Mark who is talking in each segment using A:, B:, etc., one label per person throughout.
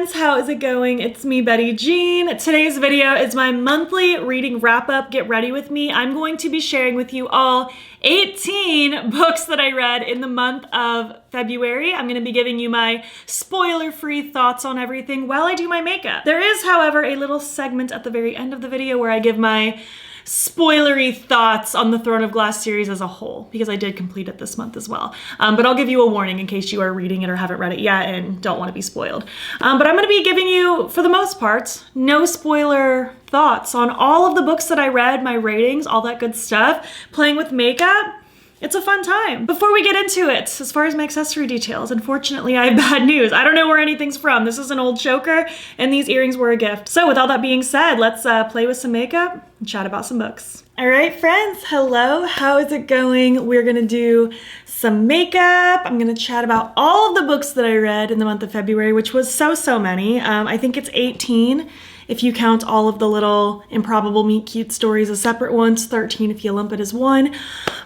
A: friends, how is it going? It's me, Betty Jean. Today's video is my monthly reading wrap-up. Get ready with me. I'm going to be sharing with you all 18 books that I read in the month of February. I'm going to be giving you my spoiler-free thoughts on everything while I do my makeup. There is, however, a little segment at the very end of the video where I give my spoilery thoughts on the Throne of Glass series as a whole, because I did complete it this month as well. But I'll give you a warning in case you are reading it or haven't read it yet and don't want to be spoiled. But I'm going to be giving you, for the most part, no spoiler thoughts on all of the books that I read, my ratings, all that good stuff, playing with makeup. It's a fun time. Before we get into it, as far as my accessory details, unfortunately I have bad news. I don't know where anything's from. This is an old choker and these earrings were a gift. So with all that being said, let's play with some makeup and chat about some books. All right, friends, hello, how is it going? We're gonna do some makeup. I'm gonna chat about all of the books that I read in the month of February, which was so many. I think it's 18. If you count all of the little Improbable Meet Cute stories as separate ones, 13 if you lump it as one.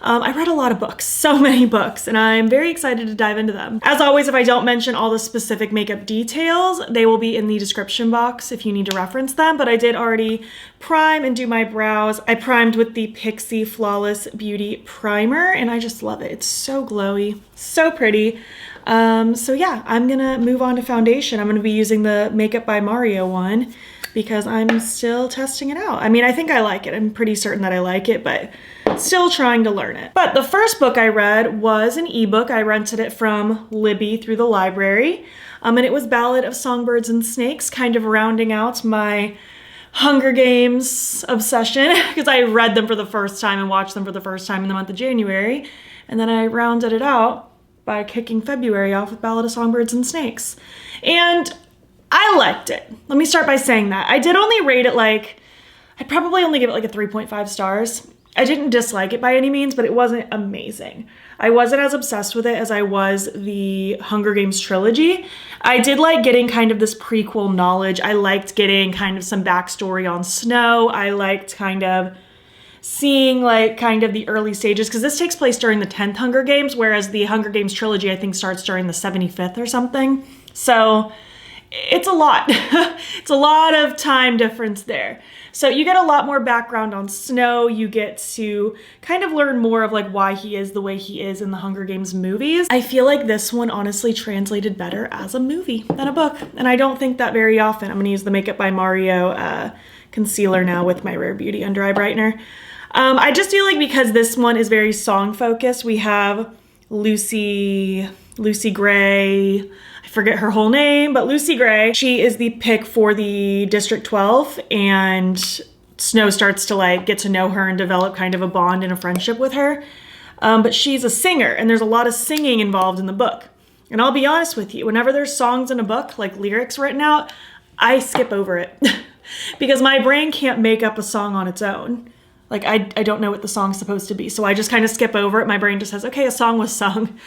A: I read a lot of books, so many books, and I'm very excited to dive into them. As always, if I don't mention all the specific makeup details, they will be in the description box if you need to reference them, but I did already prime and do my brows. I primed with the Pixie Flawless Beauty Primer, and I just love it. It's so glowy, so pretty. So yeah, I'm gonna move on to foundation. I'm gonna be using the Makeup by Mario one, because I'm still testing it out. I mean, I think I like it. I'm pretty certain that I like it, but still trying to learn it. But the first book I read was an ebook. I rented it from Libby through the library. And it was Ballad of Songbirds and Snakes, kind of rounding out my Hunger Games obsession, because I read them for the first time and watched them for the first time in the month of January. And then I rounded it out by kicking February off with Ballad of Songbirds and Snakes. And I liked it. Let me start by saying that. I did only rate it I'd probably only give it like a 3.5 stars. I didn't dislike it by any means, but it wasn't amazing. I wasn't as obsessed with it as I was the Hunger Games trilogy. I did like getting kind of this prequel knowledge. I liked getting kind of some backstory on Snow. I liked kind of seeing kind of the early stages, because this takes place during the 10th Hunger Games, whereas the Hunger Games trilogy I think starts during the 75th or something. So it's a lot. It's a lot of time difference there. So you get a lot more background on Snow. You get to kind of learn more of why he is the way he is in the Hunger Games movies. I feel like this one honestly translated better as a movie than a book, and I don't think that very often. I'm gonna use the Makeup by Mario concealer now with my Rare Beauty under eye brightener. I just feel like because this one is very song focused, we have Lucy Gray, I forget her whole name, but Lucy Gray, she is the pick for the District 12, and Snow starts to get to know her and develop kind of a bond and a friendship with her. But she's a singer, and there's a lot of singing involved in the book. And I'll be honest with you, whenever there's songs in a book, lyrics written out, I skip over it because my brain can't make up a song on its own. I don't know what the song's supposed to be, so I just kind of skip over it. My brain just says, okay, a song was sung.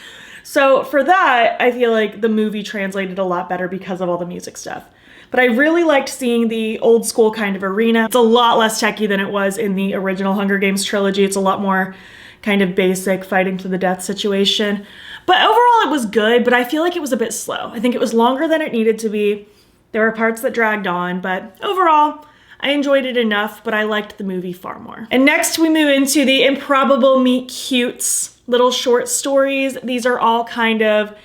A: So for that, I feel like the movie translated a lot better because of all the music stuff. But I really liked seeing the old school kind of arena. It's a lot less techy than it was in the original Hunger Games trilogy. It's a lot more kind of basic fighting to the death situation. But overall it was good, but I feel like it was a bit slow. I think it was longer than it needed to be. There were parts that dragged on, but overall, I enjoyed it enough, but I liked the movie far more. And next we move into the Improbable Meet Cute little short stories. These are all kind of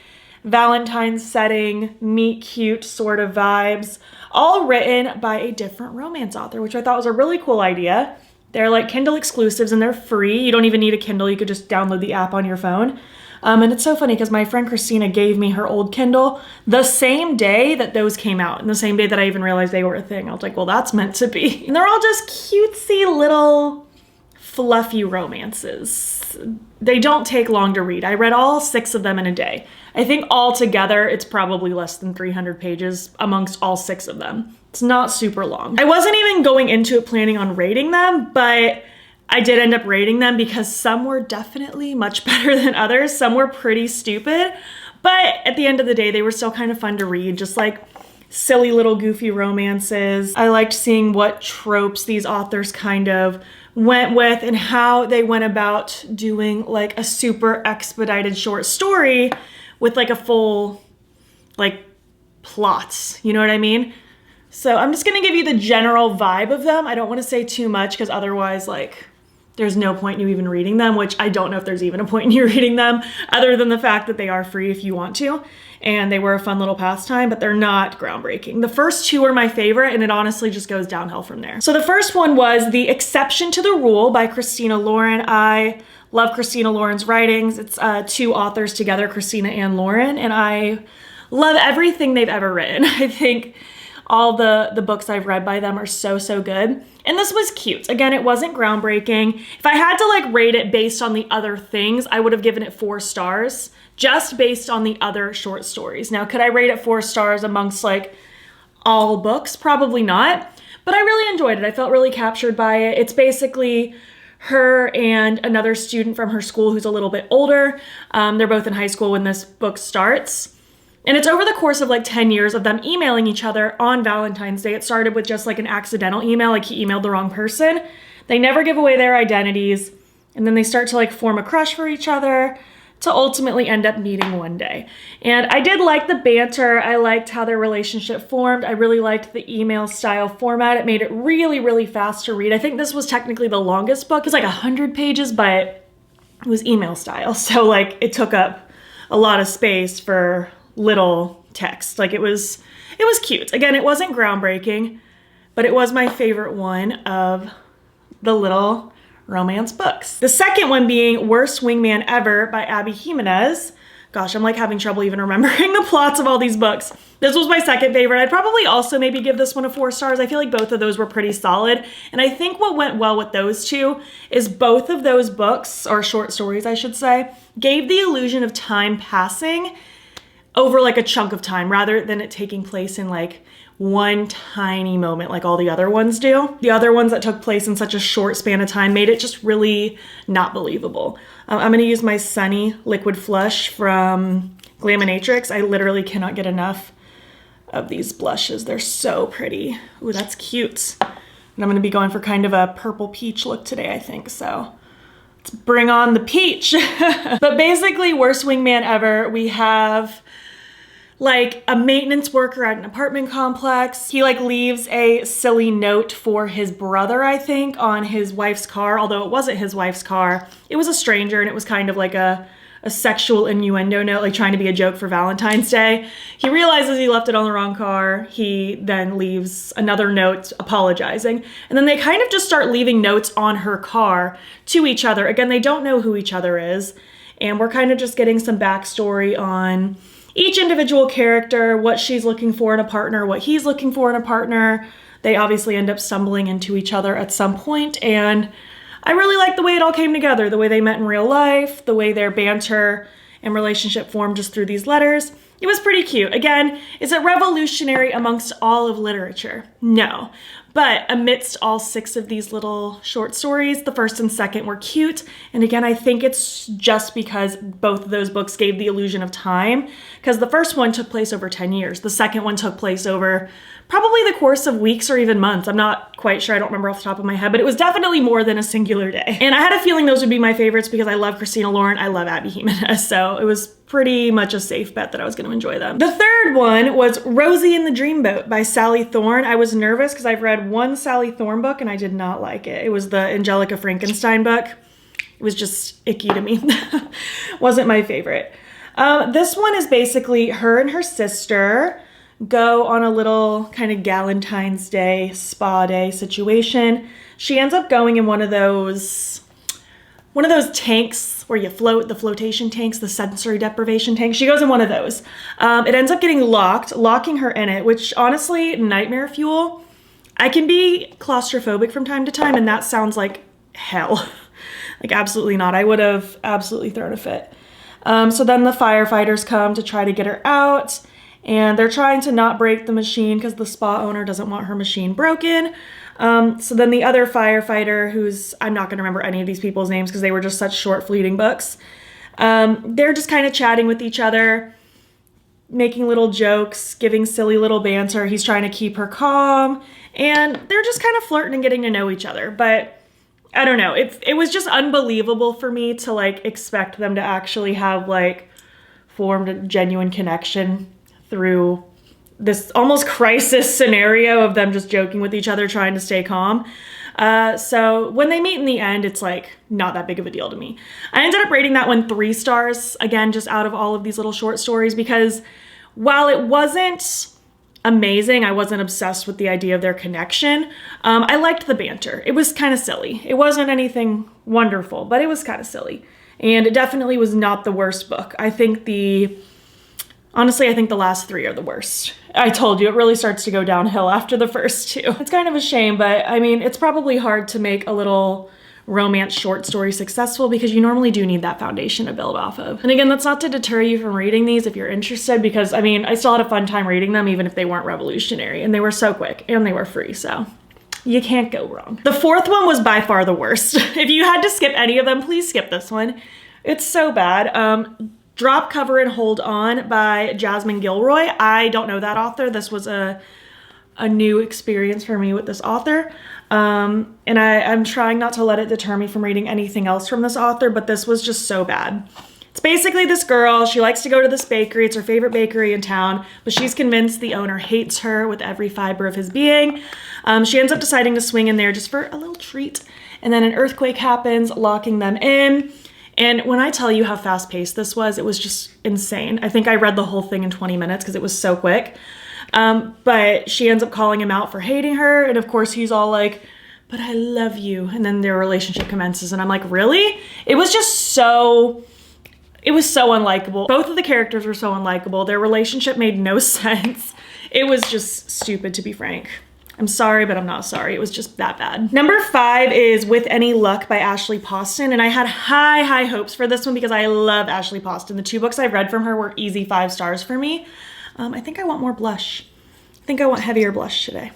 A: Valentine's setting, meet cute sort of vibes, all written by a different romance author, which I thought was a really cool idea. They're Kindle exclusives and they're free. You don't even need a Kindle. You could just download the app on your phone. And it's so funny because my friend Christina gave me her old Kindle the same day that those came out, and the same day that I even realized they were a thing. I was like, well, that's meant to be. And they're all just cutesy little fluffy romances. They don't take long to read. I read all 6 of them in a day. I think altogether it's probably less than 300 pages amongst all 6 of them. It's not super long. I wasn't even going into it planning on rating them, but I did end up rating them because some were definitely much better than others. Some were pretty stupid, but at the end of the day, they were still kind of fun to read, just silly little goofy romances. I liked seeing what tropes these authors kind of went with and how they went about doing a super expedited short story with a full plots. You know what I mean? So I'm just gonna give you the general vibe of them. I don't want to say too much because otherwise, like, there's no point in you even reading them, which I don't know if there's even a point in you reading them other than the fact that they are free if you want to. And they were a fun little pastime, but they're not groundbreaking. The first two are my favorite, and it honestly just goes downhill from there. So the first one was The Exception to the Rule by Christina Lauren. I love Christina Lauren's writings. It's two authors together, Christina and Lauren, and I love everything they've ever written. I think all the books I've read by them are so, so good. And this was cute. Again, it wasn't groundbreaking. If I had to like rate it based on the other things, I would have given it 4 stars just based on the other short stories. Now, could I rate it 4 stars amongst like all books? Probably not, but I really enjoyed it. I felt really captured by it. It's basically her and another student from her school who's a little bit older. They're both in high school when this book starts. And it's over the course of like 10 years of them emailing each other on Valentine's Day. It started with just like an accidental email, like he emailed the wrong person. They never give away their identities. And then they start to like form a crush for each other to ultimately end up meeting one day. And I did like the banter. I liked how their relationship formed. I really liked the email style format. It made it really, really fast to read. I think this was technically the longest book. It's like 100 pages, but it was email style. So like it took up a lot of space for little text. Like it was cute. Again, it wasn't groundbreaking, but it was my favorite one of the little romance books. The second one being Worst Wingman Ever by Abby Jimenez. Gosh, I'm like having trouble even remembering the plots of all these books. This was my second favorite. I'd probably also maybe give this one a 4 stars. I feel like both of those were pretty solid. And I think what went well with those two is both of those books, or short stories I should say, gave the illusion of time passing over like a chunk of time rather than it taking place in like one tiny moment like all the other ones do. The other ones that took place in such a short span of time made it just really not believable. I'm gonna use my Sunny Liquid Flush from Glaminatrix. I literally cannot get enough of these blushes. They're so pretty. Ooh, that's cute. And I'm gonna be going for kind of a purple peach look today, I think, so let's bring on the peach. But basically, Worst Wingman Ever, we have like a maintenance worker at an apartment complex. He like leaves a silly note for his brother, I think, on his wife's car, although it wasn't his wife's car. It was a stranger, and it was kind of like a sexual innuendo note, like trying to be a joke for Valentine's Day. He realizes he left it on the wrong car. He then leaves another note apologizing. And then they kind of just start leaving notes on her car to each other. Again, they don't know who each other is. And we're kind of just getting some backstory on each individual character, what she's looking for in a partner, what he's looking for in a partner. They obviously end up stumbling into each other at some point, and I really like the way it all came together, the way they met in real life, the way their banter and relationship formed just through these letters. It was pretty cute. Again, is it revolutionary amongst all of literature? No. But amidst all 6 of these little short stories, the first and second were cute. And again, I think it's just because both of those books gave the illusion of time, because the first one took place over 10 years. The second one took place over probably the course of weeks or even months. I'm not quite sure. I don't remember off the top of my head, but it was definitely more than a singular day. And I had a feeling those would be my favorites because I love Christina Lauren. I love Abby Jimenez. So it was pretty much a safe bet that I was going to enjoy them. The third one was Rosie and the Dreamboat by Sally Thorne. I was nervous because I've read one Sally Thorne book and I did not like it. It was the Angelica Frankenstein book. It was just icky to me. Wasn't my favorite. This one is basically her and her sister go on a little kind of Galentine's Day spa day situation. She ends up going in one of those tanks where you float, the flotation tanks, the sensory deprivation tanks. She goes in one of those. It ends up getting locking her in it, which honestly, nightmare fuel. I can be claustrophobic from time to time, and that sounds like hell. Like absolutely not. I would have absolutely thrown a fit. So then the firefighters come to try to get her out, and they're trying to not break the machine because the spa owner doesn't want her machine broken. So then the other firefighter, who's, I'm not going to remember any of these people's names because they were just such short, fleeting books. They're just kind of chatting with each other, making little jokes, giving silly little banter. He's trying to keep her calm, and they're just kind of flirting and getting to know each other. But I don't know. It was just unbelievable for me to like expect them to actually have like formed a genuine connection through this almost crisis scenario of them just joking with each other, trying to stay calm. So when they meet in the end, it's like not that big of a deal to me. I ended up rating that one 3 stars, again, just out of all of these little short stories, because while it wasn't amazing, I wasn't obsessed with the idea of their connection. I liked the banter. It was kind of silly. It wasn't anything wonderful, but it was kind of silly. And it definitely was not the worst book. Honestly, I think the last 3 are the worst. I told you, it really starts to go downhill after the first 2. It's kind of a shame, but I mean, it's probably hard to make a little romance short story successful because you normally do need that foundation to build off of. And again, that's not to deter you from reading these if you're interested, because I mean, I still had a fun time reading them even if they weren't revolutionary, and they were so quick and they were free, so you can't go wrong. The 4th one was by far the worst. If you had to skip any of them, please skip this one. It's so bad. Drop, Cover, and Hold On by Jasmine Gilroy. I don't know that author. This was a new experience for me with this author. And I'm trying not to let it deter me from reading anything else from this author, but this was just so bad. It's basically this girl, she likes to go to this bakery. It's her favorite bakery in town, but she's convinced the owner hates her with every fiber of his being. She ends up deciding to swing in there just for a little treat. And then an earthquake happens, locking them in. And when I tell you how fast-paced this was, it was just insane. I think I read the whole thing in 20 minutes because it was so quick. But she ends up calling him out for hating her. And of course, he's all like, but I love you. And then their relationship commences. And I'm like, really? It was so unlikable. Both of the characters were so unlikable. Their relationship made no sense. It was just stupid, to be frank. I'm sorry, but I'm not sorry. It was just that bad. Number 5 is With Any Luck by Ashley Poston. And I had high hopes for this one because I love Ashley Poston. The 2 books I've read from her were easy 5 stars for me. I think I want more blush. I think I want heavier blush today.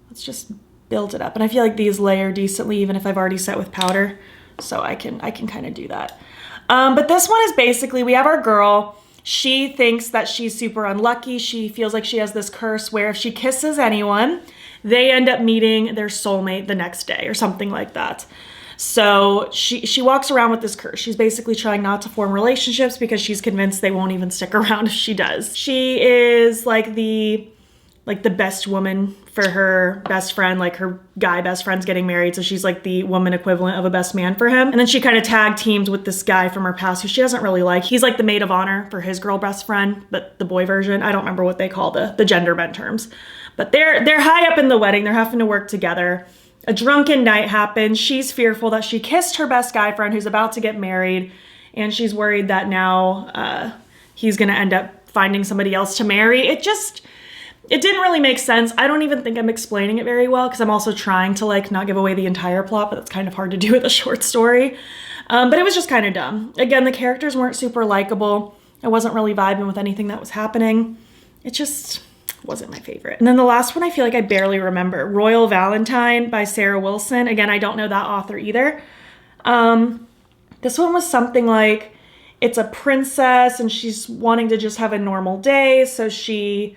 A: Let's just build it up. And I feel like these layer decently even if I've already set with powder. So I can kind of do that. But this one is basically, we have our girl. She thinks that she's super unlucky. She feels like she has this curse where if she kisses anyone, they end up meeting their soulmate the next day or something like that. So she walks around with this curse. She's basically trying not to form relationships because she's convinced they won't even stick around if she does. She is like the best woman for her best friend, like her guy best friend's getting married. So she's like the woman equivalent of a best man for him. And then she kind of tag teams with this guy from her past who she doesn't really like. He's like the maid of honor for his girl best friend, but the boy version. I don't remember what they call the gender bent terms. But they're high up in the wedding. They're having to work together. A drunken night happens. She's fearful that she kissed her best guy friend who's about to get married. And she's worried that now he's going to end up finding somebody else to marry. It didn't really make sense. I don't even think I'm explaining it very well because I'm also trying to like not give away the entire plot, but it's kind of hard to do with a short story. But it was just kind of dumb. Again, the characters weren't super likable. I wasn't really vibing with anything that was happening. It just wasn't my favorite. And then the last one I feel like I barely remember. Royal Valentine by Sarah Wilson. Again, I don't know that author either. This one was something like it's a princess and she's wanting to just have a normal day. So she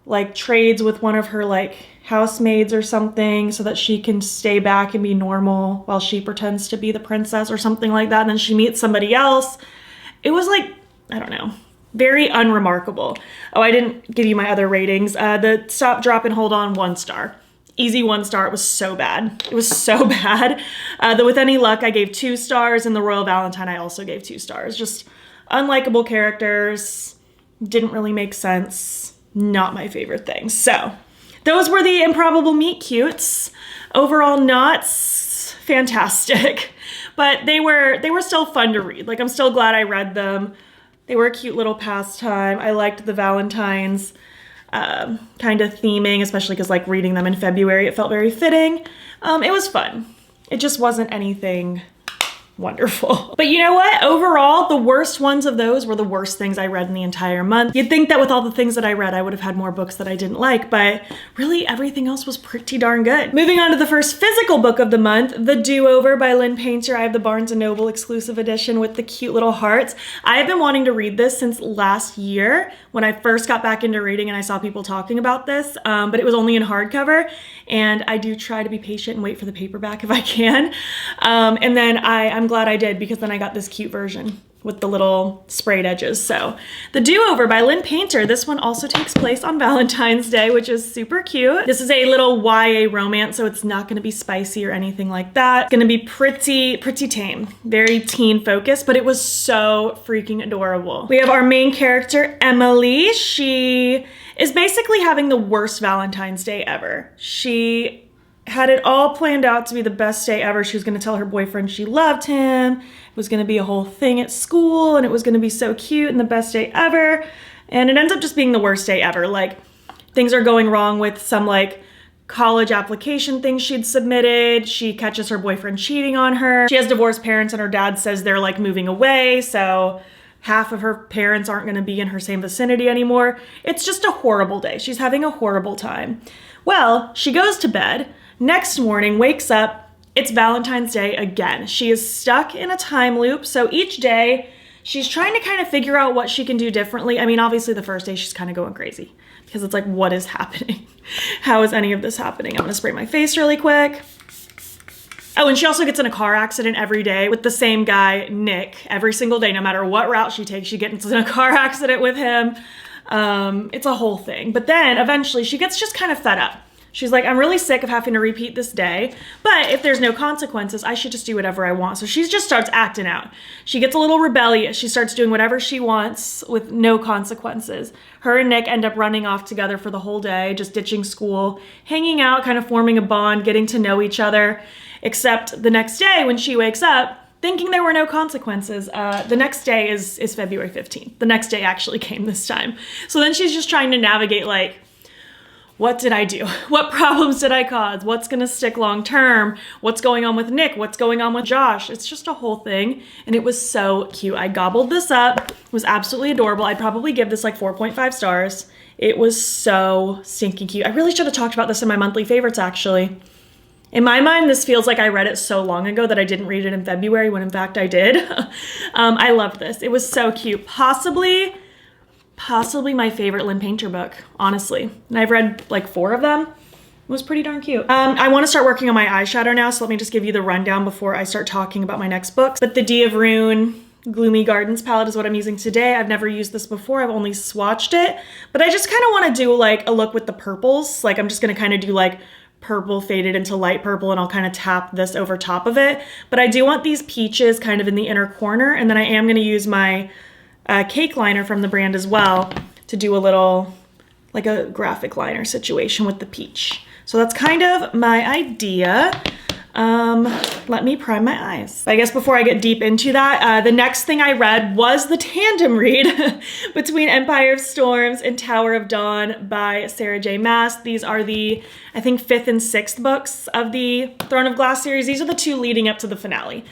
A: like trades with one of her like housemaids or something so that she can stay back and be normal while she pretends to be the princess or something like that. And then she meets somebody else. It was like, I don't know, very unremarkable. Oh, I didn't give you my other ratings. The Stop, Drop, and Hold On, 1 star. Easy 1 star. It was so bad. It was so bad. The With Any Luck, I gave 2 stars. And the Royal Valentine, I also gave 2 stars. Just unlikable characters. Didn't really make sense. Not my favorite thing. So those were the Improbable Meet Cutes. Overall, not fantastic, but they were still fun to read. Like, I'm still glad I read them. They were a cute little pastime. I liked the Valentine's kind of theming, especially because like reading them in February, it felt very fitting. It was fun. It just wasn't anything wonderful. But you know what? Overall, the worst ones of those were the worst things I read in the entire month. You'd think that with all the things that I read, I would have had more books that I didn't like, but really everything else was pretty darn good. Moving on to the first physical book of the month, The Do-Over by Lynn Painter. I have the Barnes & Noble exclusive edition with the cute little hearts. I have been wanting to read this since last year when I first got back into reading and I saw people talking about this, but it was only in hardcover, and I do try to be patient and wait for the paperback if I can. And then I'm glad I did because then I got this cute version. with the little sprayed edges. So The Do-Over by Lynn Painter. This one also takes place on Valentine's Day, which is super cute. This is a little YA romance, so it's not gonna be spicy or anything like that. It's gonna be pretty tame, very teen focused, but it was so freaking adorable. We have our main character, Emily. She is basically having the worst Valentine's Day ever. She had it all planned out to be the best day ever. She was gonna tell her boyfriend she loved him. It was gonna be a whole thing at school, and it was gonna be so cute and the best day ever. And it ends up just being the worst day ever. Like, things are going wrong with some like college application things she'd submitted. She catches her boyfriend cheating on her. She has divorced parents, and her dad says they're like moving away, so half of her parents aren't gonna be in her same vicinity anymore. It's just a horrible day. She's having a horrible time. Well, she goes to bed. Next morning, wakes up, it's Valentine's Day again. She is stuck in a time loop. So each day, she's trying to kind of figure out what she can do differently. I mean, obviously the first day she's kind of going crazy because it's like, what is happening? How is any of this happening? I'm gonna spray my face really quick. Oh, and she also gets in a car accident every day with the same guy, Nick, every single day. No matter what route she takes, she gets in a car accident with him. It's a whole thing. But then eventually she gets just kind of fed up. She's like, I'm really sick of having to repeat this day, but if there's no consequences, I should just do whatever I want. So she just starts acting out. She gets a little rebellious. She starts doing whatever she wants with no consequences. Her and Nick end up running off together for the whole day, just ditching school, hanging out, kind of forming a bond, getting to know each other, except the next day when she wakes up, thinking there were no consequences. The next day is February 15th. The next day actually came this time. So then she's just trying to navigate like, what did I do? What problems did I cause? What's gonna stick long term? What's going on with Nick? What's going on with Josh? It's just a whole thing. And it was so cute. I gobbled this up. It was absolutely adorable. I'd probably give this like 4.5 stars. It was so stinking cute. I really should have talked about this in my monthly favorites actually. In my mind, this feels like I read it so long ago that I didn't read it in February when in fact I did. I loved this. It was so cute. Possibly my favorite Lynn Painter book, honestly. And I've read like 4 of them. It was pretty darn cute. I want to start working on my eyeshadow now, so let me just give you the rundown before I start talking about my next books. But the Dia of Rune Gloomy Gardens palette is what I'm using today. I've never used this before. I've only swatched it, but I just kind of want to do like a look with the purples. Like I'm just going to kind of do like purple faded into light purple, and I'll kind of tap this over top of it. But I do want these peaches kind of in the inner corner, and then I am going to use my cake liner from the brand as well to do a little, like a graphic liner situation with the peach. So that's kind of my idea. Let me prime my eyes. I guess before I get deep into that, the next thing I read was the tandem read between Empire of Storms and Tower of Dawn by Sarah J. Maas. These are the, I think, 5th and 6th books of the Throne of Glass series. These are the 2 leading up to the finale.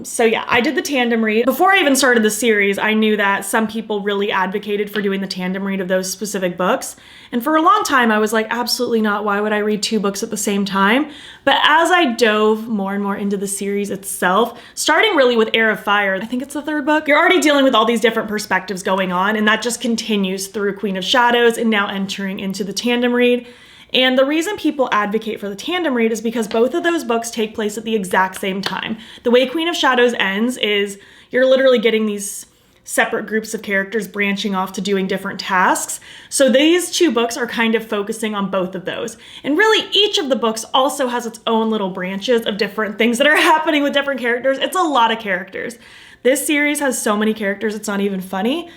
A: So yeah, I did the tandem read. Before I even started the series, I knew that some people really advocated for doing the tandem read of those specific books. And for a long time, I was like, absolutely not. Why would I read 2 books at the same time? But as I dove more and more into the series itself, starting really with Heir of Fire, I think it's the 3rd book, you're already dealing with all these different perspectives going on, and that just continues through Queen of Shadows and now entering into the tandem read. And the reason people advocate for the tandem read is because both of those books take place at the exact same time. The way Queen of Shadows ends is you're literally getting these separate groups of characters branching off to doing different tasks. So these 2 books are kind of focusing on both of those. And really each of the books also has its own little branches of different things that are happening with different characters. It's a lot of characters. This series has so many characters, it's not even funny.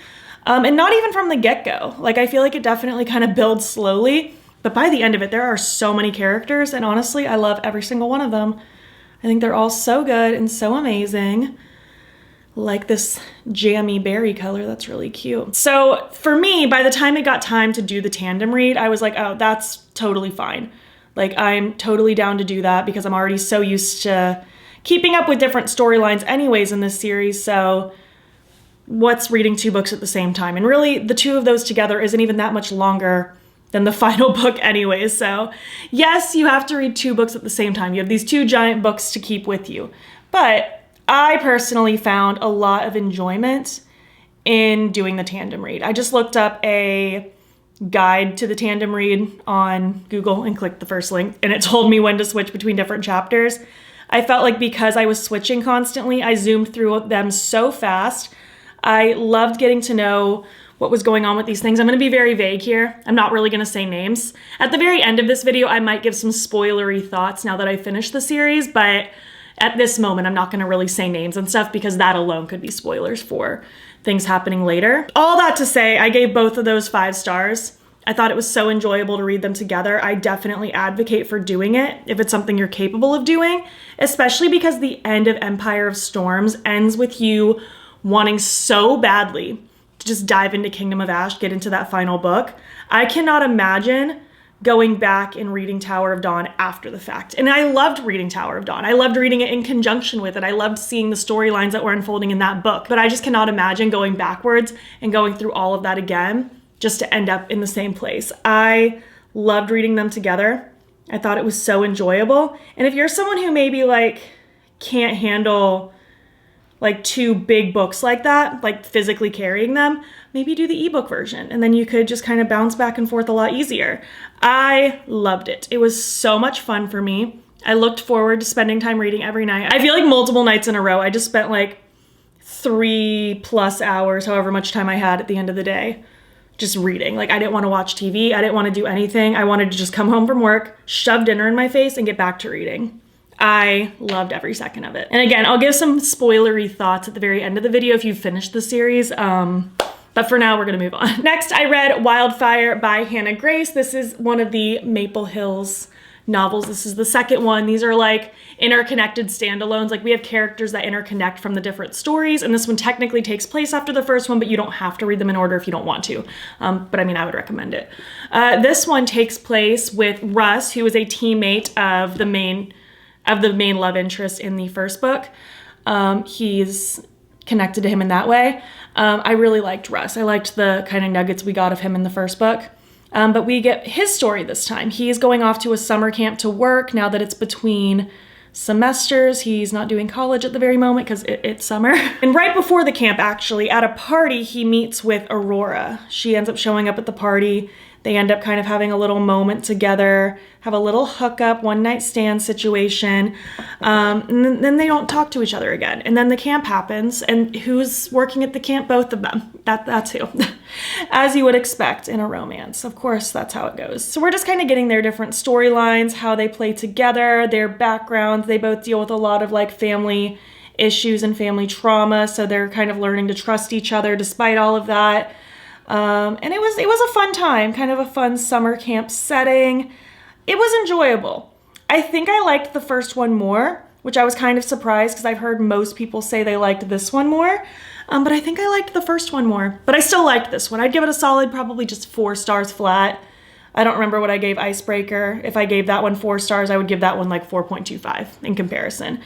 A: And not even from the get-go. Like I feel like it definitely kind of builds slowly. But by the end of it, there are so many characters, and honestly, I love every single one of them. I think they're all so good and so amazing. Like this jammy berry color, that's really cute. So for me, by the time it got time to do the tandem read, I was like, oh, that's totally fine. Like I'm totally down to do that because I'm already so used to keeping up with different storylines anyways in this series, so what's reading 2 books at the same time? And really, the 2 of those together isn't even that much longer than the final book anyways. So yes, you have to read 2 books at the same time. You have these 2 giant books to keep with you. But I personally found a lot of enjoyment in doing the tandem read. I just looked up a guide to the tandem read on Google and clicked the first link, and it told me when to switch between different chapters. I felt like because I was switching constantly, I zoomed through them so fast. I loved getting to know what was going on with these things. I'm gonna be very vague here. I'm not really gonna say names. At the very end of this video, I might give some spoilery thoughts now that I finished the series, but at this moment, I'm not gonna really say names and stuff because that alone could be spoilers for things happening later. All that to say, I gave both of those 5 stars. I thought it was so enjoyable to read them together. I definitely advocate for doing it if it's something you're capable of doing, especially because the end of Empire of Storms ends with you wanting so badly to just dive into Kingdom of Ash, get into that final book. I cannot imagine going back and reading Tower of Dawn after the fact. And I loved reading Tower of Dawn. I loved reading it in conjunction with it. I loved seeing the storylines that were unfolding in that book. But I just cannot imagine going backwards and going through all of that again just to end up in the same place. I loved reading them together. I thought it was so enjoyable. And if you're someone who maybe like can't handle like 2 big books like that, like physically carrying them, maybe do the ebook version and then you could just kind of bounce back and forth a lot easier. I loved it. It was so much fun for me. I looked forward to spending time reading every night. I feel like multiple nights in a row. I just spent like 3+ hours, however much time I had at the end of the day, just reading. Like I didn't want to watch TV. I didn't want to do anything. I wanted to just come home from work, shove dinner in my face and get back to reading. I loved every second of it. And again, I'll give some spoilery thoughts at the very end of the video if you've finished the series. But for now, we're gonna move on. Next, I read Wildfire by Hannah Grace. This is one of the Maple Hills novels. This is the second one. These are like interconnected standalones. Like we have characters that interconnect from the different stories. And this one technically takes place after the first one, but you don't have to read them in order if you don't want to. But I mean, I would recommend it. This one takes place with Russ, who is a teammate of the main love interest in the first book. He's connected to him in that way. I really liked Russ. I liked the kind of nuggets we got of him in the first book. But we get his story this time. He's going off to a summer camp to work now that it's between semesters. He's not doing college at the very moment because it's summer. And right before the camp, actually, at a party, he meets with Aurora. She ends up showing up at the party. They end up kind of having a little moment together, have a little hookup, one night stand situation, and then they don't talk to each other again. And then the camp happens, and who's working at the camp? Both of them. That's who. As you would expect in a romance. Of course, that's how it goes. So we're just kind of getting their different storylines, how they play together, their backgrounds. They both deal with a lot of like family issues and family trauma, so they're kind of learning to trust each other despite all of that. And it was a fun time, kind of a fun summer camp setting. It was enjoyable. I think I liked the first one more, which I was kind of surprised because I've heard most people say they liked this one more. But I think I liked the first one more, but I still liked this one. I'd give it a solid, probably just 4 stars flat. I don't remember what I gave Icebreaker. If I gave that one 4 stars, I would give that one like 4.25 in comparison.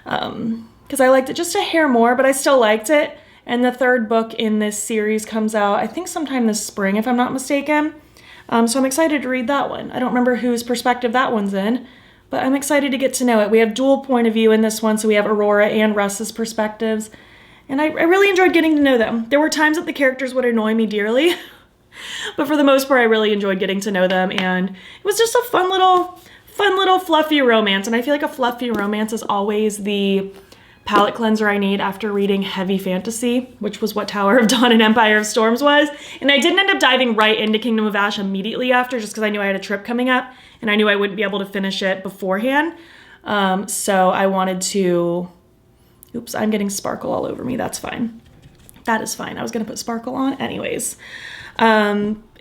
A: Because I liked it just a hair more, but I still liked it. And the 3rd book in this series comes out, I think sometime this spring, if I'm not mistaken. So I'm excited to read that one. I don't remember whose perspective that one's in, but I'm excited to get to know it. We have dual point of view in this one, so we have Aurora and Russ's perspectives. And I really enjoyed getting to know them. There were times that the characters would annoy me dearly, but for the most part, I really enjoyed getting to know them. And it was just a fun little fluffy romance. And I feel like a fluffy romance is always the palate cleanser I need after reading heavy fantasy, which was what Tower of Dawn and Empire of Storms was. And I didn't end up diving right into Kingdom of Ash immediately after, just because I knew I had a trip coming up and I knew I wouldn't be able to finish it beforehand. So I wanted to, oops, I'm getting sparkle all over me. That's fine. That is fine. I was gonna put sparkle on anyways.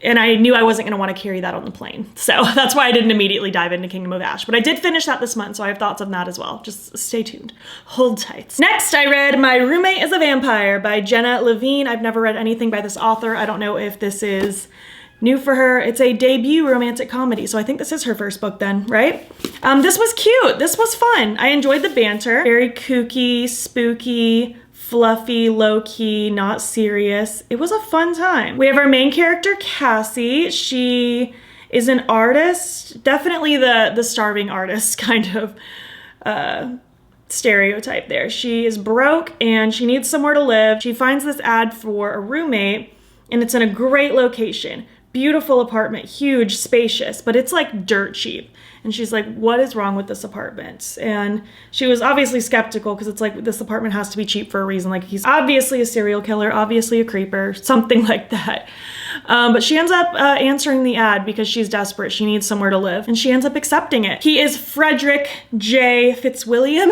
A: And I knew I wasn't going to want to carry that on the plane. So that's why I didn't immediately dive into Kingdom of Ash. But I did finish that this month, so I have thoughts on that as well. Just stay tuned. Hold tight. Next, I read My Roommate is a Vampire by Jenna Levine. I've never read anything by this author. I don't know if this is new for her. It's a debut romantic comedy, so I think this is her first book then, right? This was cute. This was fun. I enjoyed the banter. Very kooky, spooky, fluffy, low-key, not serious. It was a fun time. We have our main character, Cassie. She is an artist, definitely the starving artist kind of stereotype there. She is broke and she needs somewhere to live. She finds this ad for a roommate and it's in a great location. beautiful apartment, huge, spacious, but it's like dirt cheap. And she's like, what is wrong with this apartment? And she was obviously skeptical because it's like, this apartment has to be cheap for a reason. Like, he's obviously a serial killer, obviously a creeper, something like that. But she ends up answering the ad because she's desperate. She needs somewhere to live, and she ends up accepting it. He is Frederick J. Fitzwilliam,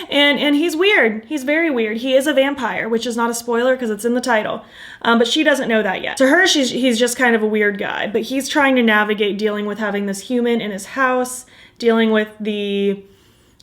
A: and he's weird. He's very weird. He is a vampire, which is not a spoiler because it's in the title. But she doesn't know that yet. To her, he's just kind of a weird guy, but he's trying to navigate dealing with having this human in his house, dealing with the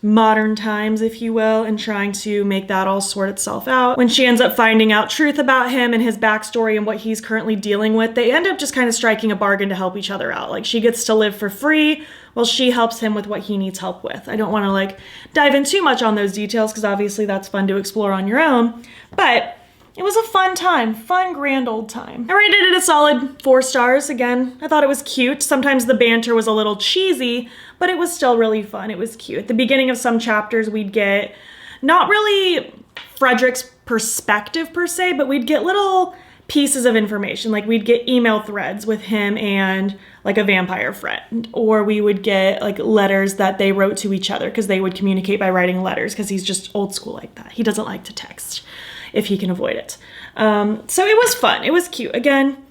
A: modern times, if you will, and trying to make that all sort itself out. When she ends up finding out truth about him and his backstory and what he's currently dealing with, they end up just kind of striking a bargain to help each other out. Like, she gets to live for free while she helps him with what he needs help with. I don't want to like dive in too much on those details because obviously that's fun to explore on your own, but it was a fun time, fun, grand old time. I rated it a solid 4 stars. Again, I thought it was cute. Sometimes the banter was a little cheesy, but it was still really fun. It was cute. At the beginning of some chapters, we'd get not really Frederick's perspective per se, but we'd get little pieces of information. Like, we'd get email threads with him and like a vampire friend, or we would get like letters that they wrote to each other because they would communicate by writing letters because he's just old school like that. He doesn't like to text if he can avoid it. So it was fun. It was cute. Again,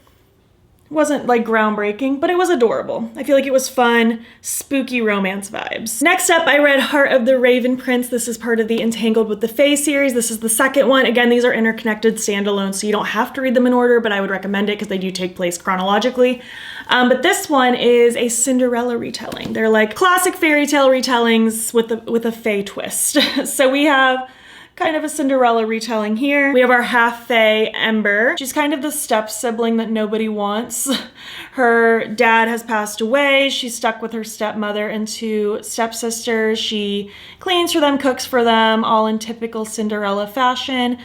A: it wasn't like groundbreaking, but it was adorable. I feel like it was fun, spooky romance vibes. Next up, I read Heart of the Raven Prince. This is part of the Entangled with the Fae series. This is the second one. Again, these are interconnected standalones, so you don't have to read them in order, but I would recommend it because they do take place chronologically. But this one is a Cinderella retelling. They're like classic fairy tale retellings with a Fae twist. So we have kind of a Cinderella retelling here. We have our half-fae Ember. She's kind of the step sibling that nobody wants. Her dad has passed away. She's stuck with her stepmother and 2 stepsisters. She cleans for them, cooks for them, all in typical Cinderella fashion.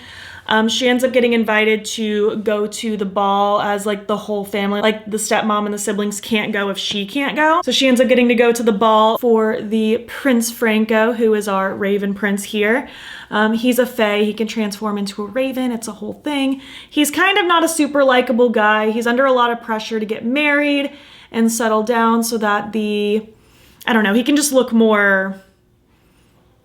A: She ends up getting invited to go to the ball as like the whole family, like the stepmom and the siblings can't go if she can't go. So she ends up getting to go to the ball for the Prince Franco, who is our Raven Prince here. He's a fae. He can transform into a raven. It's a whole thing. He's kind of not a super likable guy. He's under a lot of pressure to get married and settle down so that I don't know, he can just look more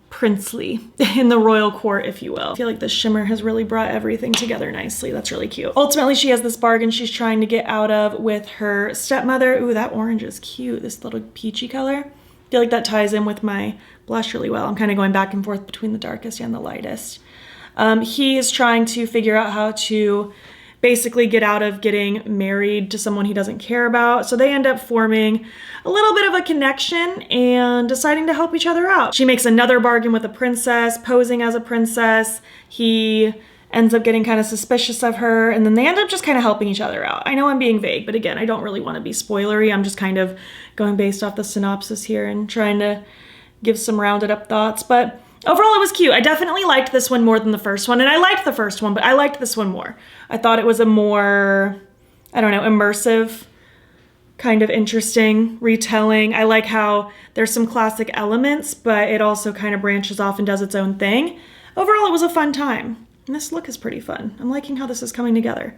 A: princely in the royal court, if you will. I feel like the shimmer has really brought everything together nicely. That's really cute. Ultimately, she has this bargain she's trying to get out of with her stepmother. Ooh, that orange is cute. This little peachy color. I feel like that ties in with my blush really well. I'm kind of going back and forth between the darkest and the lightest. He is trying to figure out how to basically get out of getting married to someone he doesn't care about. So they end up forming a little bit of a connection and deciding to help each other out. She makes another bargain with a princess, posing as a princess. He ends up getting kind of suspicious of her, and then they end up just kind of helping each other out. I know I'm being vague, but again, I don't really want to be spoilery. I'm just kind of going based off the synopsis here and trying to give some rounded up thoughts, but overall, it was cute. I definitely liked this one more than the first one, and I liked the first one, but I liked this one more. I thought it was a more, I don't know, immersive, kind of interesting retelling. I like how there's some classic elements, but it also kind of branches off and does its own thing. Overall, it was a fun time. And this look is pretty fun. I'm liking how this is coming together.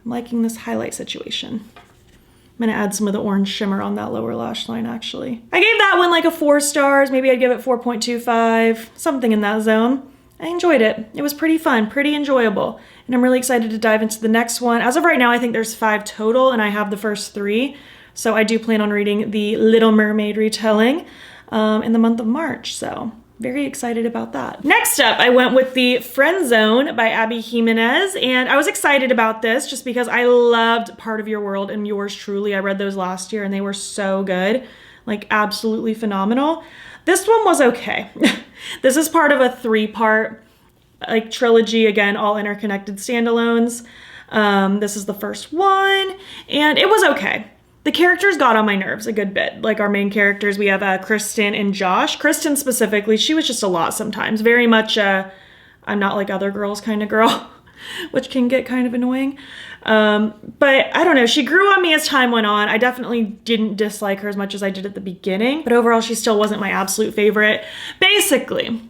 A: I'm liking this highlight situation. I'm gonna add some of the orange shimmer on that lower lash line, actually. I gave that one like a 4 stars. Maybe I'd give it 4.25, something in that zone. I enjoyed it. It was pretty fun, pretty enjoyable. And I'm really excited to dive into the next one. As of right now, I think there's 5 total, and I have the first 3. So I do plan on reading the Little Mermaid retelling in the month of March. So very excited about that. Next up, I went with the Friend Zone by Abby Jimenez, and I was excited about this just because I loved Part of Your World and Yours Truly. I read those last year and they were so good, like absolutely phenomenal. This one was okay. This is part of a 3-part like trilogy, again, all interconnected standalones. This is the first one, and it was okay. The characters got on my nerves a good bit. Like our main characters, we have Kristen and Josh. Kristen specifically, she was just a lot sometimes. Very much I'm not like other girls kind of girl. which can get kind of annoying. But I don't know, she grew on me as time went on. I definitely didn't dislike her as much as I did at the beginning, but overall she still wasn't my absolute favorite. Basically,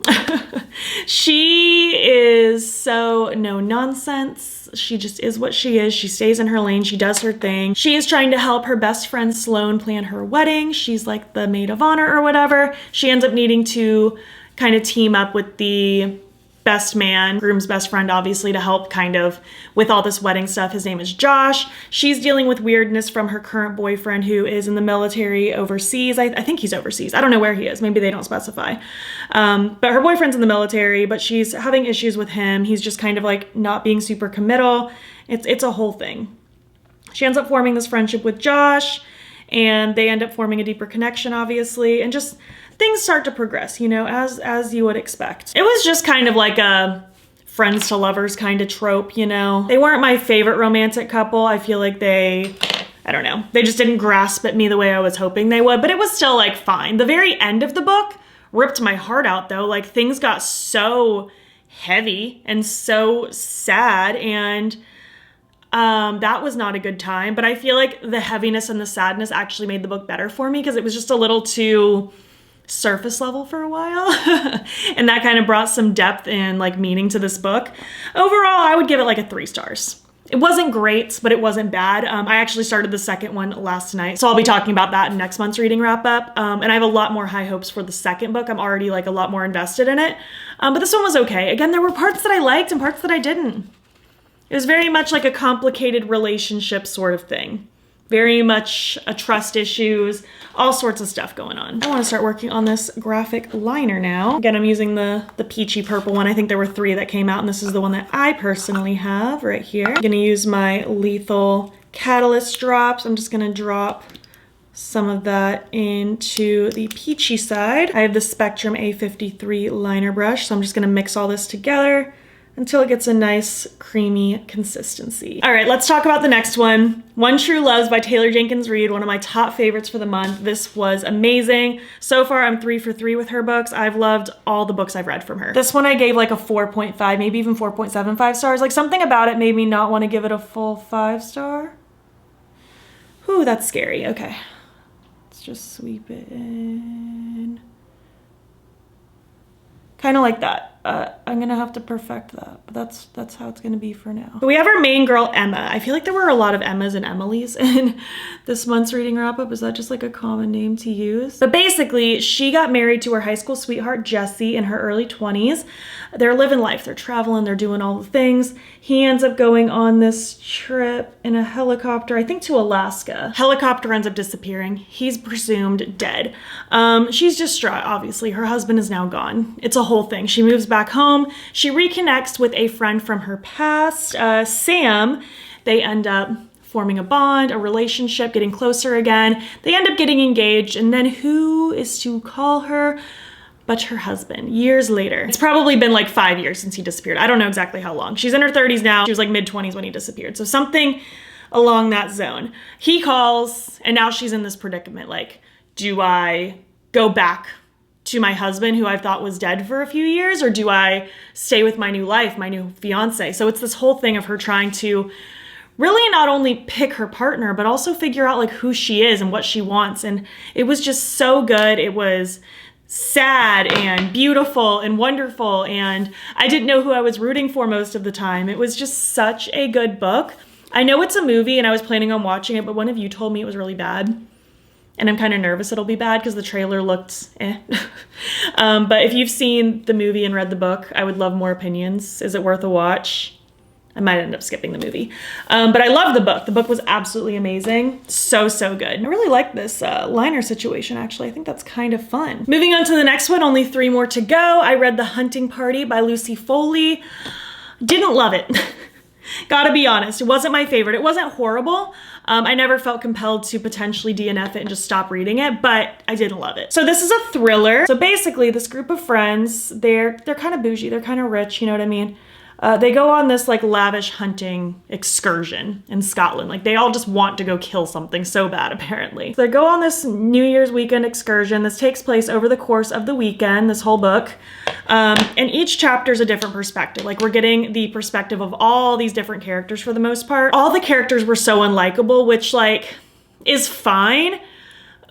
A: she is so no nonsense. She just is what she is. She stays in her lane. She does her thing. She is trying to help her best friend Sloane plan her wedding. She's like the maid of honor or whatever. She ends up needing to kind of team up with the best man, groom's best friend, obviously, to help kind of with all this wedding stuff. His name is Josh. She's dealing with weirdness from her current boyfriend who is in the military overseas. I think he's overseas. I don't know where he is. Maybe they don't specify. But her boyfriend's in the military, but she's having issues with him. He's just kind of like not being super committal. It's a whole thing. She ends up forming this friendship with Josh, and they end up forming a deeper connection, obviously, and just things start to progress, you know, as you would expect. It was just kind of like a friends to lovers kind of trope, you know. They weren't my favorite romantic couple. I feel like I don't know, they just didn't grasp at me the way I was hoping they would, but it was still like fine. The very end of the book ripped my heart out though. Like things got so heavy and so sad, and that was not a good time. But I feel like the heaviness and the sadness actually made the book better for me because it was just a little too surface level for a while. And that kind of brought some depth and like meaning to this book. Overall, I would give it like a 3 stars. It wasn't great, but it wasn't bad. I actually started the second one last night, so I'll be talking about that in next month's reading wrap up. And I have a lot more high hopes for the second book. I'm already like a lot more invested in it. But this one was okay. Again, there were parts that I liked and parts that I didn't. It was very much like a complicated relationship sort of thing. Very much a trust issues, all sorts of stuff going on. I want to start working on this graphic liner now. Again, I'm using the peachy purple one. I think there were 3 that came out, and this is the one that I personally have right here. I'm gonna use my Lethal Catalyst drops. I'm just gonna drop some of that into the peachy side. I have the Spectrum A53 liner brush, so I'm just gonna mix all this together until it gets a nice creamy consistency. All right, let's talk about the next one. One True Loves by Taylor Jenkins Reid, one of my top favorites for the month. This was amazing. So far, I'm 3 for 3 with her books. I've loved all the books I've read from her. This one I gave like a 4.5, maybe even 4.75 stars. Like something about it made me not want to give it a full 5 star. Ooh, that's scary. Okay, let's just sweep it in. Kind of like that. I'm gonna have to perfect that, but that's how it's gonna be for now. But we have our main girl, Emma. I feel like there were a lot of Emmas and Emilys in this month's reading wrap up. Is that just like a common name to use? But basically, she got married to her high school sweetheart, Jessie, in her early 20s. They're living life, they're traveling, they're doing all the things. He ends up going on this trip in a helicopter, I think to Alaska. Helicopter ends up disappearing. He's presumed dead. She's distraught, obviously. Her husband is now gone. It's a whole thing. She moves back home. She reconnects with a friend from her past, Sam. They end up forming a bond, a relationship, getting closer again. They end up getting engaged, and then who is to call her but her husband, years later. It's probably been like 5 years since he disappeared. I don't know exactly how long. She's in her 30s now. She was like mid-20s when he disappeared. So something along that zone. He calls, and now she's in this predicament. Like, do I go back to my husband who I thought was dead for a few years, or do I stay with my new life, my new fiance? So it's this whole thing of her trying to really not only pick her partner, but also figure out like who she is and what she wants. And it was just so good. It was sad and beautiful and wonderful, and I didn't know who I was rooting for most of the time. It was just such a good book. I know it's a movie and I was planning on watching it, but one of you told me it was really bad, and I'm kind of nervous it'll be bad because the trailer looked eh. But if you've seen the movie and read the book, I would love more opinions. Is it worth a watch? I might end up skipping the movie. But I love the book. The book was absolutely amazing. So, so good. I really like this liner situation, actually. I think that's kind of fun. Moving on to the next one, only 3 more to go. I read The Hunting Party by Lucy Foley. Didn't love it. Gotta be honest, it wasn't my favorite. It wasn't horrible. I never felt compelled to potentially DNF it and just stop reading it, but I didn't love it. So this is a thriller. So basically this group of friends, they're kind of bougie, they're kind of rich, you know what I mean? They go on this like lavish hunting excursion in Scotland. Like they all just want to go kill something so bad, apparently. So they go on this New Year's weekend excursion. This takes place over the course of the weekend, this whole book. And each chapter is a different perspective. Like we're getting the perspective of all these different characters for the most part. All the characters were so unlikable, which like is fine.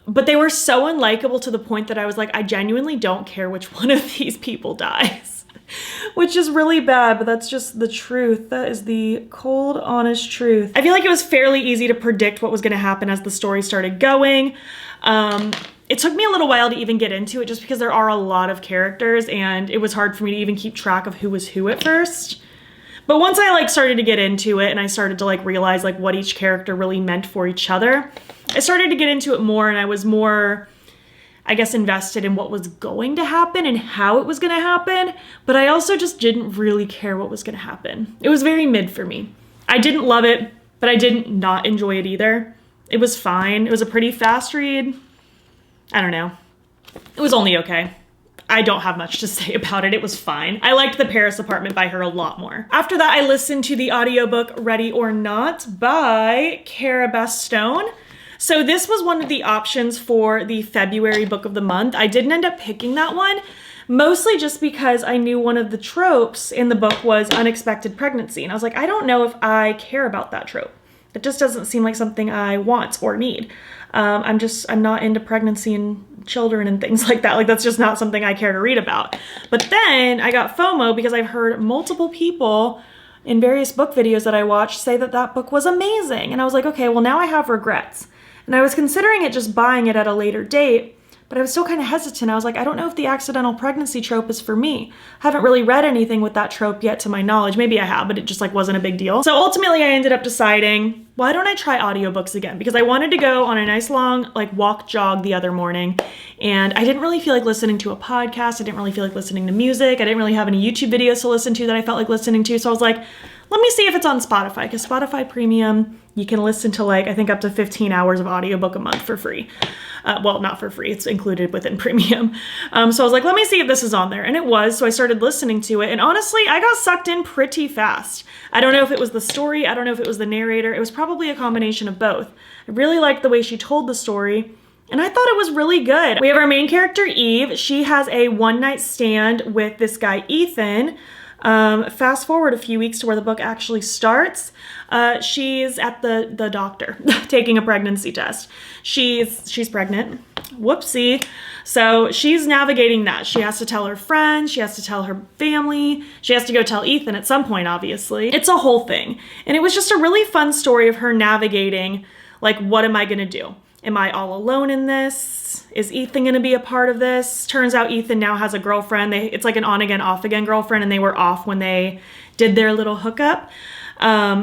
A: But they were so unlikable to the point that I was like, I genuinely don't care which one of these people dies. Which is really bad, but that's just the truth. That is the cold, honest truth. I feel like it was fairly easy to predict what was going to happen as the story started going. It took me a little while to even get into it just because there are a lot of characters and it was hard for me to even keep track of who was who at first. But once I like started to get into it and I started to like realize like what each character really meant for each other, I started to get into it more and I was more, I guess, invested in what was going to happen and how it was going to happen, but I also just didn't really care what was going to happen. It was very mid for me. I didn't love it, but I didn't not enjoy it either. It was fine. It was a pretty fast read. I don't know. It was only okay. I don't have much to say about it. It was fine. I liked The Paris Apartment by her a lot more. After that, I listened to the audiobook Ready or Not by Cara Bastone. So this was one of the options for the February book of the month. I didn't end up picking that one, mostly just because I knew one of the tropes in the book was unexpected pregnancy. And I was like, I don't know if I care about that trope. It just doesn't seem like something I want or need. I'm not into pregnancy and children and things like that. Like that's just not something I care to read about. But then I got FOMO because I've heard multiple people in various book videos that I watched say that that book was amazing. And I was like, okay, well now I have regrets. And I was considering it just buying it at a later date, but I was still kind of hesitant. I was like, I don't know if the accidental pregnancy trope is for me. I haven't really read anything with that trope yet to my knowledge. Maybe I have, but it just like wasn't a big deal. So ultimately I ended up deciding, why don't I try audiobooks again? Because I wanted to go on a nice long like walk jog the other morning. And I didn't really feel like listening to a podcast. I didn't really feel like listening to music. I didn't really have any YouTube videos to listen to that I felt like listening to. So I was like, let me see if it's on Spotify, because Spotify Premium, you can listen to like, I think up to 15 hours of audiobook a month for free. Well, not for free, it's included within Premium. So I was like, let me see if this is on there. And it was, so I started listening to it. And honestly, I got sucked in pretty fast. I don't know if it was the story, I don't know if it was the narrator. It was probably a combination of both. I really liked the way she told the story. And I thought it was really good. We have our main character, Eve. She has a one-night stand with this guy, Ethan. Fast forward a few weeks to where the book actually starts. She's at the doctor taking a pregnancy test. She's pregnant. Whoopsie. So she's navigating that. She has to tell her friends. She has to tell her family. She has to go tell Ethan at some point, obviously. It's a whole thing. And it was just a really fun story of her navigating, like, what am I gonna do? Am I all alone in this? Is Ethan gonna be a part of this? Turns out Ethan now has a girlfriend. It's like an on again, off again girlfriend, and they were off when they did their little hookup.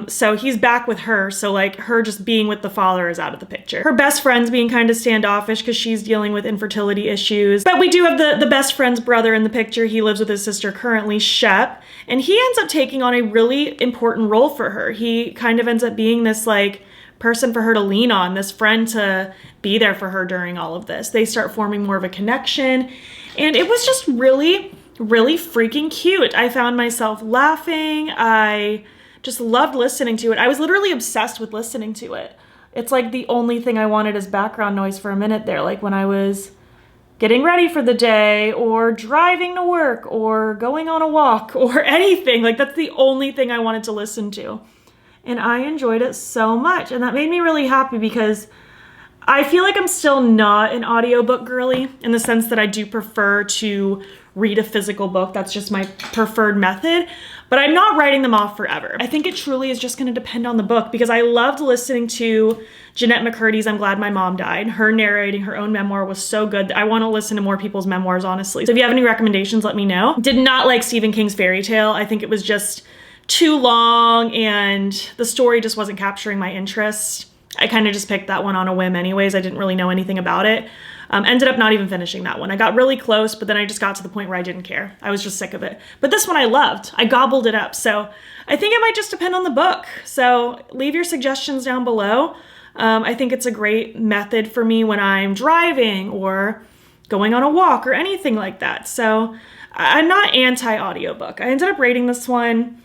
A: So he's back with her. So like her just being with the father is out of the picture. Her best friend's being kind of standoffish because she's dealing with infertility issues. But we do have the best friend's brother in the picture. He lives with his sister currently, Shep, and he ends up taking on a really important role for her. He kind of ends up being this like person for her to lean on, this friend to be there for her during all of this. They start forming more of a connection, and it was just really, really freaking cute. I found myself laughing. I just loved listening to it. I was literally obsessed with listening to it. It's like the only thing I wanted as background noise for a minute there, like when I was getting ready for the day or driving to work or going on a walk or anything. Like that's the only thing I wanted to listen to. And I enjoyed it so much. And that made me really happy because I feel like I'm still not an audiobook girly in the sense that I do prefer to read a physical book. That's just my preferred method. But I'm not writing them off forever. I think it truly is just going to depend on the book because I loved listening to Jeanette McCurdy's I'm Glad My Mom Died. Her narrating her own memoir was so good. I want to listen to more people's memoirs, honestly. So if you have any recommendations, let me know. Did not like Stephen King's Fairy Tale. I think it was just too long and the story just wasn't capturing my interest. I kind of just picked that one on a whim anyways. I didn't really know anything about it. Ended up not even finishing that one. I got really close, but then I just got to the point where I didn't care. I was just sick of it. But this one I loved. I gobbled it up. So I think it might just depend on the book. So leave your suggestions down below. I think it's a great method for me when I'm driving or going on a walk or anything like that. So I'm not anti-audiobook. I ended up rating this one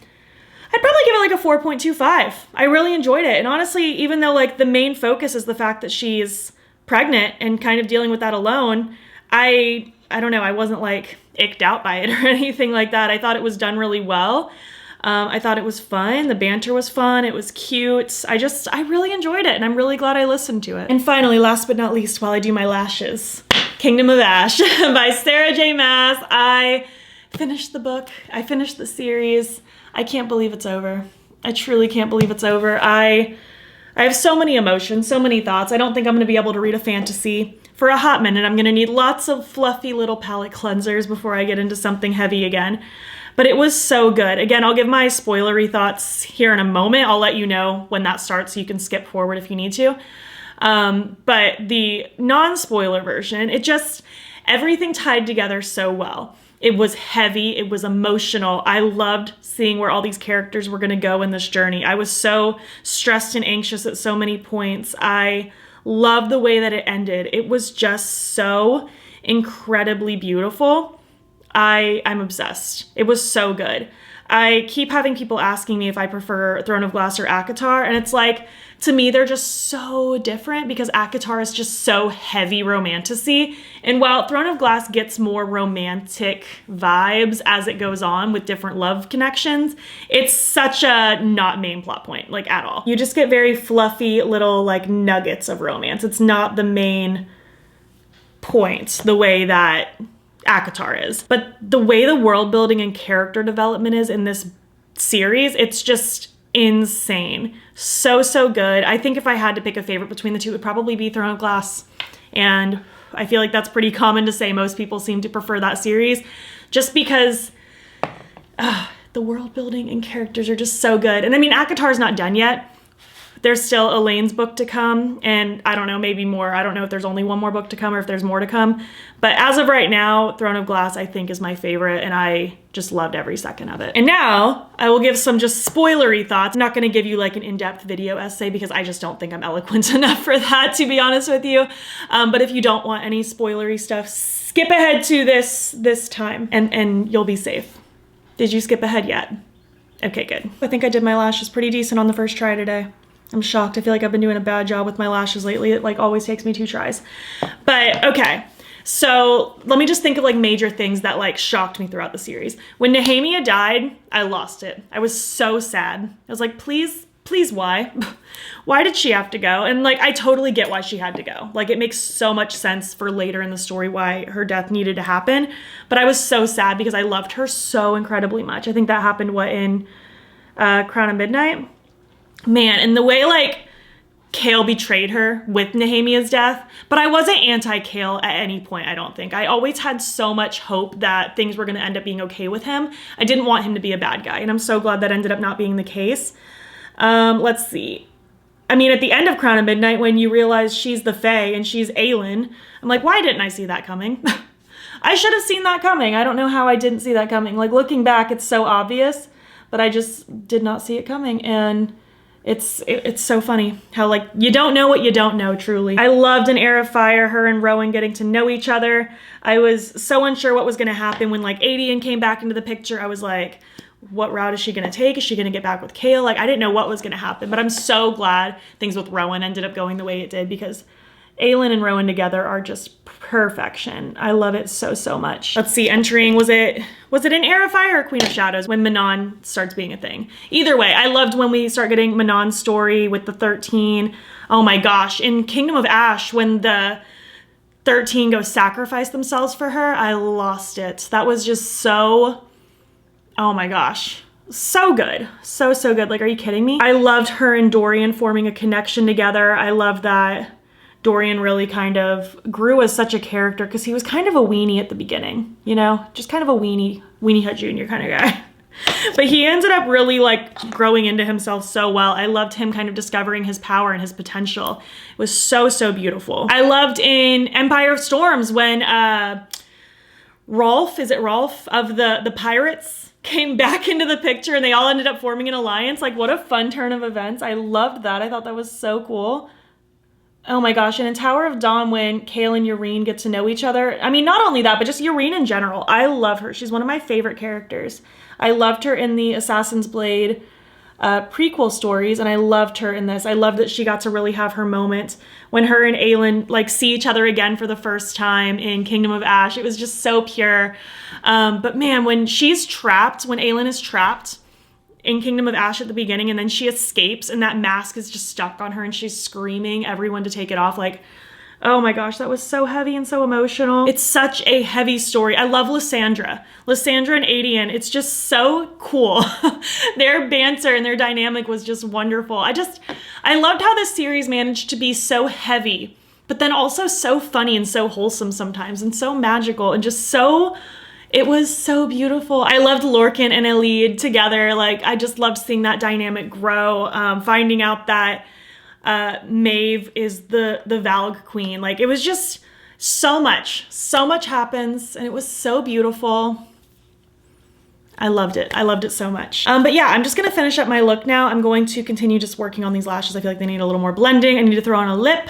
A: I'd probably give it like a 4.25. I really enjoyed it. And honestly, even though like the main focus is the fact that she's pregnant and kind of dealing with that alone, I don't know, I wasn't like icked out by it or anything like that. I thought it was done really well. I thought it was fun. The banter was fun. It was cute. I really enjoyed it, and I'm really glad I listened to it. And finally, last but not least, while I do my lashes, Kingdom of Ash by Sarah J. Maas. I finished the book. I finished the series. I can't believe it's over. I truly can't believe it's over. I have so many emotions, so many thoughts. I don't think I'm going to be able to read a fantasy for a hot minute. I'm going to need lots of fluffy little palette cleansers before I get into something heavy again. But it was so good. Again, I'll give my spoilery thoughts here in a moment. I'll let you know when that starts so you can skip forward if you need to. But the non-spoiler version, everything tied together so well. It was heavy, it was emotional. I loved seeing where all these characters were gonna go in this journey. I was so stressed and anxious at so many points. I loved the way that it ended. It was just so incredibly beautiful. I'm obsessed. It was so good. I keep having people asking me if I prefer Throne of Glass or ACOTAR, and it's like, to me, they're just so different because ACOTAR is just so heavy romantic-y, and while Throne of Glass gets more romantic vibes as it goes on with different love connections, it's such a not main plot point, like at all. You just get very fluffy little like nuggets of romance. It's not the main point the way that ACOTAR is. But the way the world building and character development is in this series, it's just insane. So good. I think if I had to pick a favorite between the two, it would probably be Throne of Glass. And I feel like that's pretty common to say. Most people seem to prefer that series just because the world building and characters are just so good. And I mean, ACOTAR's not done yet. There's still Elaine's book to come, and I don't know, maybe more. I don't know if there's only one more book to come or if there's more to come. But as of right now, Throne of Glass, I think, is my favorite, and I just loved every second of it. And now, I will give some just spoilery thoughts. I'm not gonna give you like an in-depth video essay because I just don't think I'm eloquent enough for that, to be honest with you. But if you don't want any spoilery stuff, skip ahead to this time, and you'll be safe. Did you skip ahead yet? Okay, good. I think I did my lashes pretty decent on the first try today. I'm shocked. I feel like I've been doing a bad job with my lashes lately. It like always takes me 2 tries. But okay, so let me just think of like major things that like shocked me throughout the series. When Nehemia died, I lost it. I was so sad. I was like, please, why? Why did she have to go? And like, I totally get why she had to go. Like, it makes so much sense for later in the story why her death needed to happen. But I was so sad because I loved her so incredibly much. I think that happened, in Crown of Midnight? Man, and the way like Kale betrayed her with Nehemia's death, but I wasn't anti-Kale at any point, I don't think. I always had so much hope that things were gonna end up being okay with him. I didn't want him to be a bad guy, and I'm so glad that ended up not being the case. Let's see. I mean, at the end of Crown of Midnight, when you realize she's the Fae and she's Aelin, I'm like, why didn't I see that coming? I should have seen that coming. I don't know how I didn't see that coming. Like, looking back, it's so obvious, but I just did not see it coming, and it's so funny how like you don't know what you don't know, truly. I loved an Heir of Fire, her and Rowan getting to know each other. I was so unsure what was gonna happen when like Adian came back into the picture. I was like, what route is she gonna take? Is she gonna get back with Kale? Like, I didn't know what was gonna happen, but I'm so glad things with Rowan ended up going the way it did because Aelin and Rowan together are just perfection. I love it so much. Let's see, entering, was it an Heir of Fire or Queen of Shadows when Manon starts being a thing? Either way, I loved when we start getting Manon's story with the 13. Oh my gosh, in Kingdom of Ash, when the 13 go sacrifice themselves for her, I lost it. That was just so, oh my gosh. So good. So good. Like, are you kidding me? I loved her and Dorian forming a connection together. I loved that Dorian really kind of grew as such a character because he was kind of a weenie at the beginning, you know? Just kind of a weenie Hut Jr. kind of guy. But he ended up really like growing into himself so well. I loved him kind of discovering his power and his potential. It was so beautiful. I loved in Empire of Storms when Rolf, is it Rolf, of the pirates came back into the picture and they all ended up forming an alliance. Like, what a fun turn of events. I loved that. I thought that was so cool. Oh my gosh, and in Tower of Dawn when Kale and Yrene get to know each other. I mean, not only that, but just Yrene in general. I love her. She's one of my favorite characters. I loved her in the Assassin's Blade prequel stories, and I loved her in this. I loved that she got to really have her moment when her and Aelin like see each other again for the first time in Kingdom of Ash. It was just so pure. But man, when she's trapped, when Aelin is trapped in Kingdom of Ash at the beginning, and then she escapes and that mask is just stuck on her and she's screaming everyone to take it off, like, oh my gosh, that was so heavy and so emotional. It's such a heavy story. I love Lysandra. Lysandra and Adian, it's just so cool. Their banter and their dynamic was just wonderful. I loved how this series managed to be so heavy, but then also so funny and so wholesome sometimes, and so magical, and just so, it was so beautiful. I loved Lorcan and Elide together. Like, I just loved seeing that dynamic grow, finding out that Maeve is the Valg queen. Like, it was just so much happens, and it was so beautiful. I loved it. I loved it so much. But yeah, I'm just gonna finish up my look now. I'm going to continue just working on these lashes. I feel like they need a little more blending. I need to throw on a lip,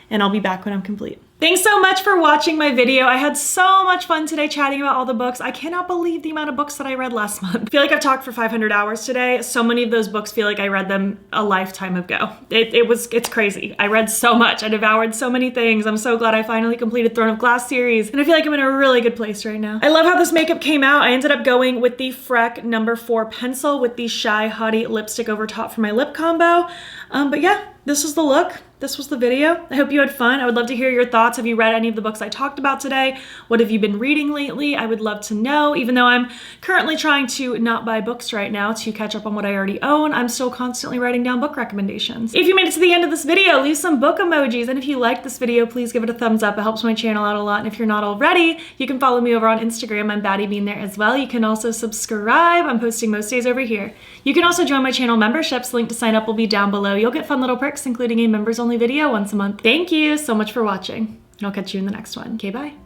A: and I'll be back when I'm complete. Thanks so much for watching my video. I had so much fun today chatting about all the books. I cannot believe the amount of books that I read last month. I feel like I've talked for 500 hours today. So many of those books feel like I read them a lifetime ago. It's crazy. I read so much. I devoured so many things. I'm so glad I finally completed Throne of Glass series, and I feel like I'm in a really good place right now. I love how this makeup came out. I ended up going with the Freck No. 4 pencil with the Shy Haughty lipstick over top for my lip combo. But yeah, this was the look. This was the video. I hope you had fun. I would love to hear your thoughts. Have you read any of the books I talked about today? What have you been reading lately? I would love to know. Even though I'm currently trying to not buy books right now to catch up on what I already own, I'm still constantly writing down book recommendations. If you made it to the end of this video, leave some book emojis. And if you liked this video, please give it a thumbs up. It helps my channel out a lot. And if you're not already, you can follow me over on Instagram. I'm battybean there as well. You can also subscribe. I'm posting most days over here. You can also join my channel memberships. Link to sign up will be down below. You'll get fun little perks, including a members only video once a month. Thank you so much for watching, and I'll catch you in the next one. Okay, bye.